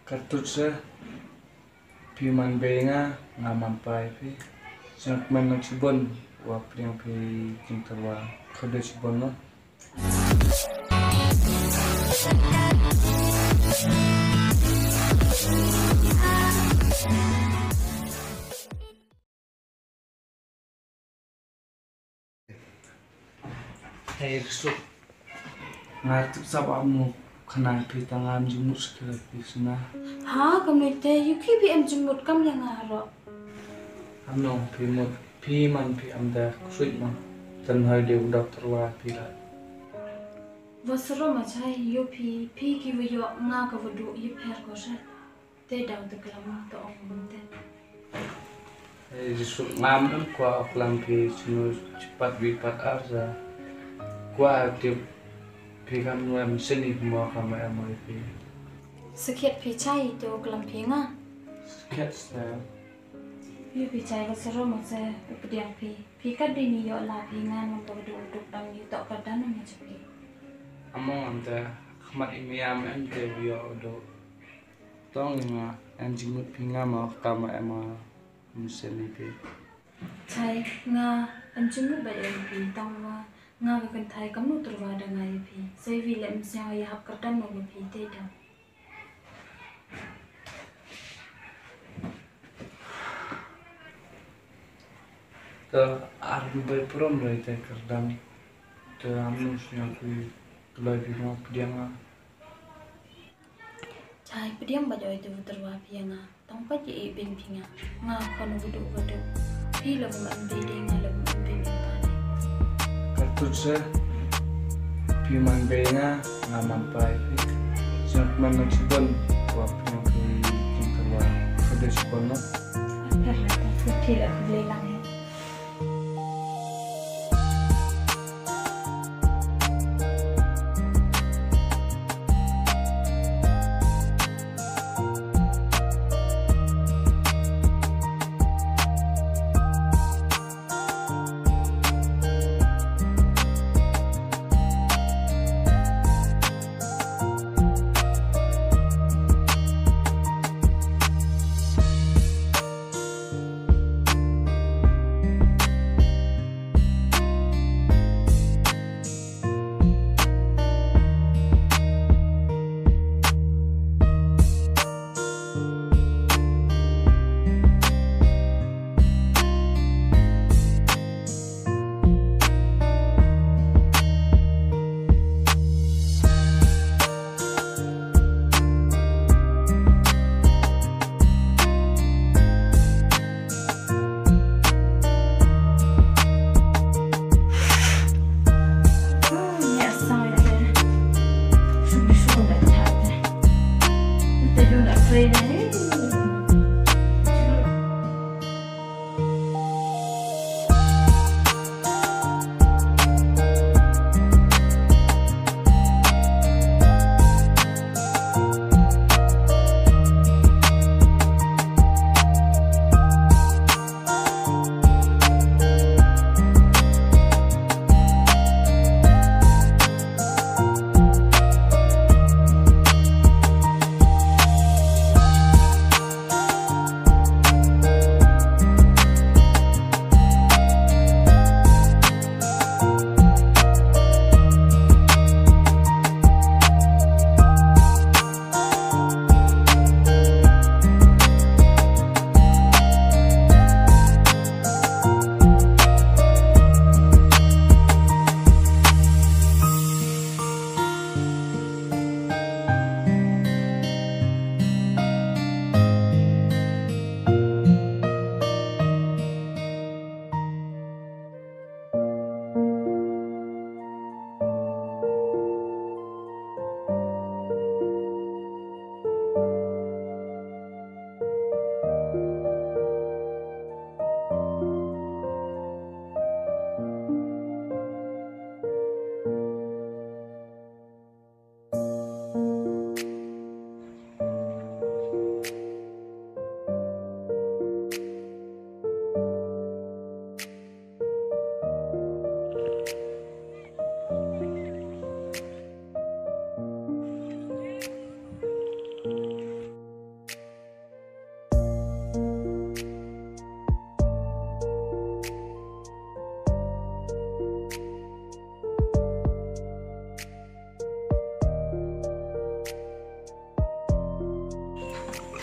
Cartucho pi man benga ngamampai pi sangat menang cibon wa priang pi cintawa kode cibon no hey resuk ngartuk sabamu khana pi tangam jumut sekira pi suna ha kamite yuki bi am jumut kam yang aro amno pi mut pi man pi amda kusuit man tan hai de doktor wa pi la wasro ma chai yupi pi ki yo nga ka vodu yu pher ko sa te daw de kalama to ong te hey resuk ngam am kwa aklam pi sunu cepat wipat arza kwa tip pi kam nuam seni mo kam amoy pi sakit pi chai to kalam pi nga cat style yupi chai wasro ma se updiang pi ka dini yo la pi nga no vodu duk dang yu to ka dan ma chapi among amda khmat imiam am te bio do tong nga anjimut pinga ma kama ama museni pi chai nga anjung ba pi tong nga ga kan thai kam nu turwa da nga pi sei vi lem sia ya hap ka dan no pi te da to arbi bay prom rai te kardam to amnu snya pi tulai pi ma pdianga chai pediam ba joi tu turwa pi nga tong pa ji bin pi nga kon wudu wudu pi lo ma ande de nga lo ma ande pa Cartucho pi man benga ngamampai pi sangat menang cibon wa priang pi cintawa kode cibon no ta pi la le lang he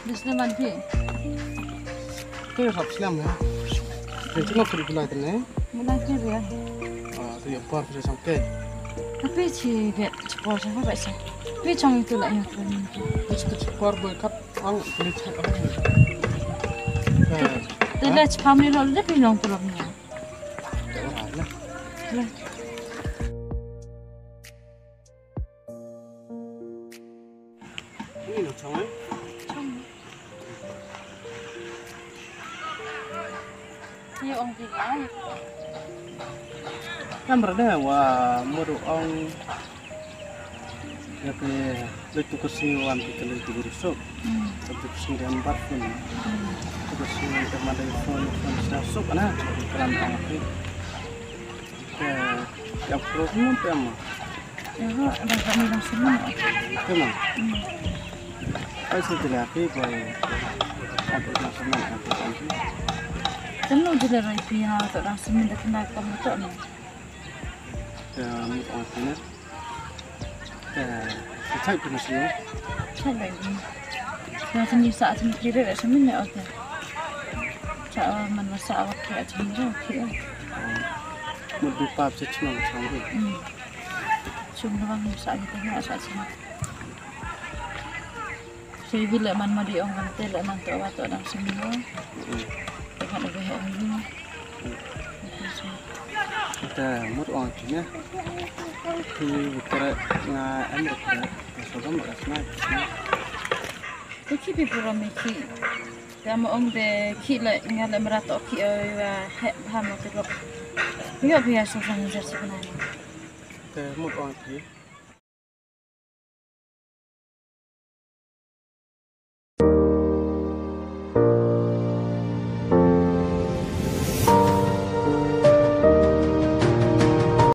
Bisnya mandi. Kau harap silam ya. Jadi nak pergi bulan ini. Mulai ya. Tu yang par sudah sampai. Tapi dia cepat siapa baca. Tapi cang itu lah yang keren. Itu par berkat ang boleh cakap. Tidak cepat meniru dia bilang tulangnya. Orang lah. Ini nak cakap. Iya orang tiga. Kan berada wah muru ong ya ke letu kesiwan kita letu rusuk letu kesiwan parfum letu kesiwan termadai phone sasuk ana kelam angki ke yang problem apa ama Ya, ada kami yang semua. kemang ai sudah lagi boy apa sama apa lagi Tentu dia dari pihak atau orang semua dah kenal kamu tu ni. muru angkinya cai pun sih Cak lagi. Saya sendiri saat ini kira dah semua ni ada. Cak mana masa awak kira macam ni kira. muru pap secuma macam tu Cuma orang masa kita ni asal sini. Saya bila mana dia orang kata lah nanti awak tu orang semua. Dekat lebih lagi. kita muru angkinya thì cái là em được số đó mà là Cái khi bị bùra mấy khi, để mà ông để khi lại nghe lại mà tao khi ở ham một cái lúc, bây giờ số phận như thế nào? cái một con thì